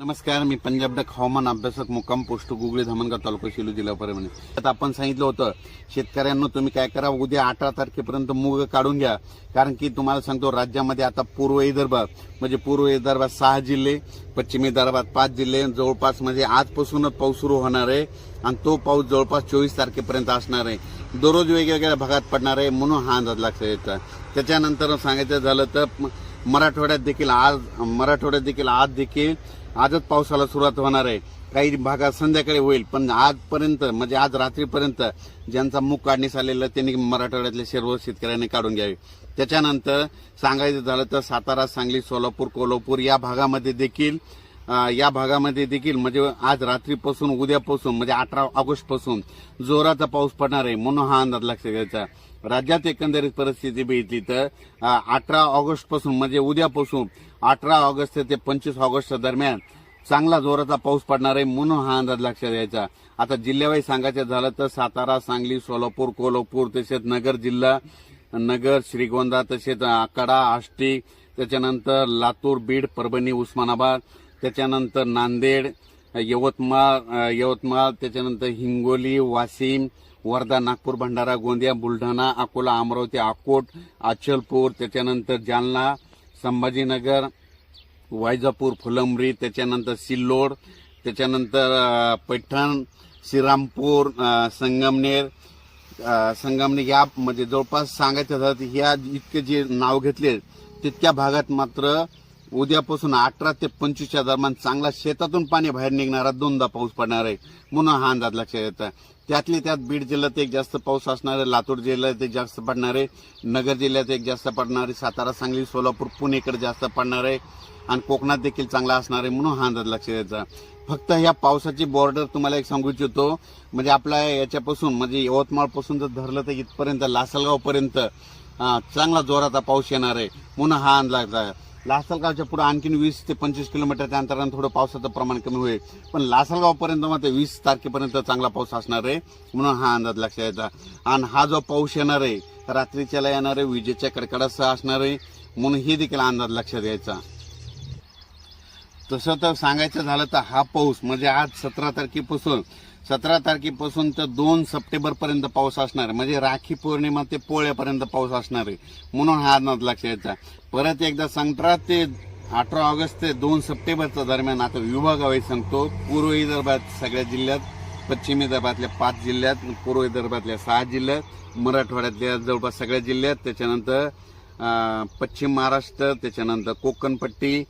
नमस्कार, मी पंजाब डक हवामान अभ्यासक मुक्काम पोस्ट गुगळे धामणगाव तालुका सेलू जिल्हा परभणी. आता आपण सांगितलं होतं शेतकऱ्यांना तुम्ही काय करा, उद्या 18 तारखेपर्यंत मूग काढून घ्या. कारण की तुम्हाला सांगतो राज्यामध्ये आता पूर्व विदर्भात म्हणजे पूर्व विदर्भात 6 जिल्हे, पश्चिम विदर्भात 5 जिल्हे जवळपास म्हणजे आजपासूनच पाऊस सुरू होणार आहे आणि तो पाऊस जवळपास 24 तारखेपर्यंत असणार आहे. दररोज वेगवेगळ्या भागात पडणार आहे म्हणून हा अंदाज लक्षात येतो. त्याच्यानंतर सांगायचं झालं तर मराठवाड्यात देखील आजच पावसाला सुरुवात होणार आहे. काही भागात संध्याकाळी होईल, पण आजपर्यंत म्हणजे आज रात्रीपर्यंत ज्यांचा मूग काढण्यास आलेला त्यांनी मराठवाड्यातल्या सर्व शेतकऱ्यांनी काढून घ्यावे. त्याच्यानंतर सांगायचं झालं तर सातारा, सांगली, सोलापूर, कोल्हापूर या भागामध्ये देखील म्हणजे आज रात्रीपासून उद्यापासून म्हणजे 18 ऑगस्ट पासून जोराचा पाऊस पडणार आहे म्हणून हा अंदाज लक्षात घ्यायचा. राज्यात एकंदरीत परिस्थिती बघितली तर 18 ऑगस्ट पासून म्हणजे उद्यापासून 18 ऑगस्ट ते 25 ऑगस्ट दरम्यान चांगला जोराचा पाऊस पडणार आहे म्हणून हा अंदाज लक्षात घ्यायचा. आता जिल्ह्यावाईज सांगायचं झालं तर सातारा, सांगली, सोलापूर, कोल्हापूर, तसेच नगर, श्रीगोंदा, तसेच आकडा, आष्टी, त्याच्यानंतर लातूर, बीड, परभणी, उस्मानाबाद, त्याच्यानंतर नांदेड, यवतमाळ, त्याच्यानंतर हिंगोली, वाशिम, वर्धा, नागपूर, भंडारा, गोंदिया, बुलढाणा, अकोला, अमरावती, अकोट, अचलपूर, त्याच्यानंतर जालना, संभाजीनगर, वैजापूर, फुलंब्री, त्याच्यानंतर सिल्लोड, त्याच्यानंतर पैठण, श्रीरामपूर, संगमनेर या म्हणजे जवळपास सांगायचं झालं तर ह्या इतके जे नाव घेतले तितक्या भागात मात्र उद्यापासून 18 ते 25 दरम्यान चांगला शेतातून पाणी बाहेर निघणारा दोनदा पाऊस पडणार आहे म्हणून हा अंदाज लक्षात येतो. त्यातली त्यात बीड जिल्ह्यात एक जास्त पाऊस असणार आहे, लातूर जिल्ह्यात एक जास्त पडणार आहे, नगर जिल्ह्यात एक जास्त पडणार आहे, सातारा, सांगली, सोलापूर, पुणेकडे जास्त पडणार आहे आणि कोकणात देखील चांगला असणार आहे म्हणून हा अंदाज लक्षात यायचा. फक्त ह्या पावसाची बॉर्डर तुम्हाला एक सांगू इच्छितो म्हणजे आपल्या याच्यापासून म्हणजे यवतमाळ पासून जर धरलं तर इथपर्यंत लासलगाव पर्यंत चांगला जोराचा पाऊस येणार आहे म्हणून हा अंदाज आहे. लासलगावच्या पुढे आणखीन 20 ते 25 किलोमीटरच्या अंतराने थोडं पावसाचं प्रमाण कमी होईल, पण लासलगाव पर्यंत मात्र 20 तारखेपर्यंत चांगला पाऊस असणार आहे म्हणून हा अंदाज लक्षात यायचा. आणि हा जो पाऊस येणार आहे रात्रीच्याला येणार आहे, विजेच्या कडकडासह असणार आहे म्हणून हे देखील अंदाज लक्षात यायचा. तसं तर सांगायचं झालं तर हा पाऊस म्हणजे आज 17 तारखेपासून तर 2 सप्टेंबर पर्यंत पाऊस असणार आहे, म्हणजे राखी पौर्णिमा ते पोळ्यापर्यंत पाऊस असणार आहे म्हणून हा अंदाज लक्षात यायचा. परत एकदा 17 ते 18 ऑगस्ट ते 2 सप्टेंबरच्या दरम्यान आता विभागावाईज सांगतो. पूर्व विदर्भात सगळ्या जिल्ह्यात, पश्चिम विदर्भातल्या 5 जिल्ह्यात, पूर्व विदर्भातल्या 6 जिल्ह्यात, मराठवाड्यातल्या जवळपास सगळ्या जिल्ह्यात, त्याच्यानंतर पश्चिम महाराष्ट्र, त्याच्यानंतर कोकणपट्टी,